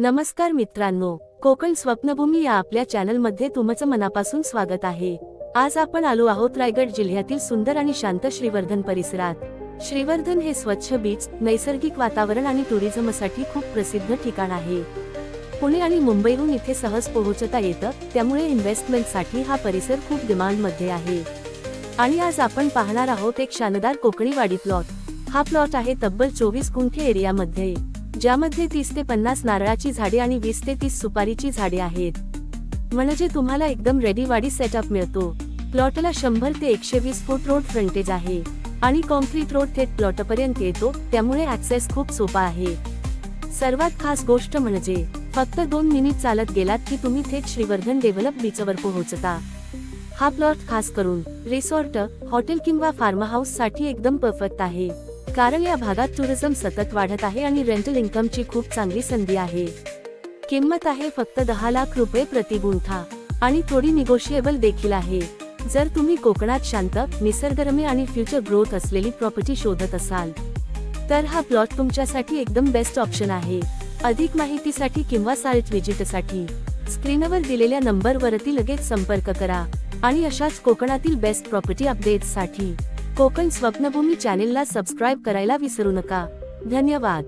नमस्कार मित्रांनो, कोकण स्वप्नभूमी या आपल्या चॅनलमध्ये तुमचं मनापासून स्वागत आहे। आज आपण आलो आहोत रायगड जिल्ह्यातील सुंदर आणि शांत श्रीवर्धन परिसरात। श्रीवर्धन हे स्वच्छ बीच, नैसर्गिक वातावरण आणि टुरिझमसाठी खूप प्रसिद्ध ठिकाण आहे। पुणे आणि मुंबईहून इथे सहज पोहोचता येतं, त्यामुळे इन्व्हेस्टमेंटसाठी हा परिसर खूप डिमांडमध्ये आहे। आणि आज आपण पाहणार आहोत एक शानदार कोकणी वाडी प्लॉट। हा प्लॉट आहे तब्बल 24 गुंठे एरियामध्ये, ज्यामध्ये 30 ते 50 नारळाची झाडे आणि 20 ते 30 सुपारीची झाडे आहेत। म्हणजे तुम्हाला एकदम रेडी वाडी सेटअप मिळतो। प्लॉटला 100 ते 120 फूट रोड फ्रंटेज आहे आणि कॉन्क्रीट रोड थेट प्लॉटपर्यंत येतो, त्यामुळे ऍक्सेस खूप सोपा आहे। सर्वात खास गोष्ट म्हणजे फक्त 2 मिनिट चालत गेलात की तुम्ही थेट श्रीवर्धन डेव्हलप बीचवर पोहोचता। हा प्लॉट खास करून रिसॉर्ट, हॉटेल किंवा फार्म हाऊस साठी एकदम परफेक्ट आहे, कारण या भागात टुरिझम सतत वाढत आहे आणि रेंटल इन्कमची खूप चांगली संधी आहे। किंमत आहे फक्त 10 लाख रुपये प्रति गुंठा आणि थोडी निगोशिएबल देखील आहे। जर तुम्ही कोकणात शांत, निसर्गरम्य आणि फ्युचर ग्रोथ असलेली प्रॉपर्टी शोधत असाल तर हा प्लॉट तुमच्यासाठी एकदम बेस्ट ऑप्शन आहे। अधिक माहितीसाठी किंवा साइट व्हिजिटसाठी स्क्रीनवर दिलेल्या नंबरवरती लगेच संपर्क करा आणि अशाच कोकणातील बेस्ट प्रॉपर्टी अपडेट्ससाठी कोकण स्वप्नभूमी चॅनेलला सबस्क्राइब करायला विसरू नका। धन्यवाद।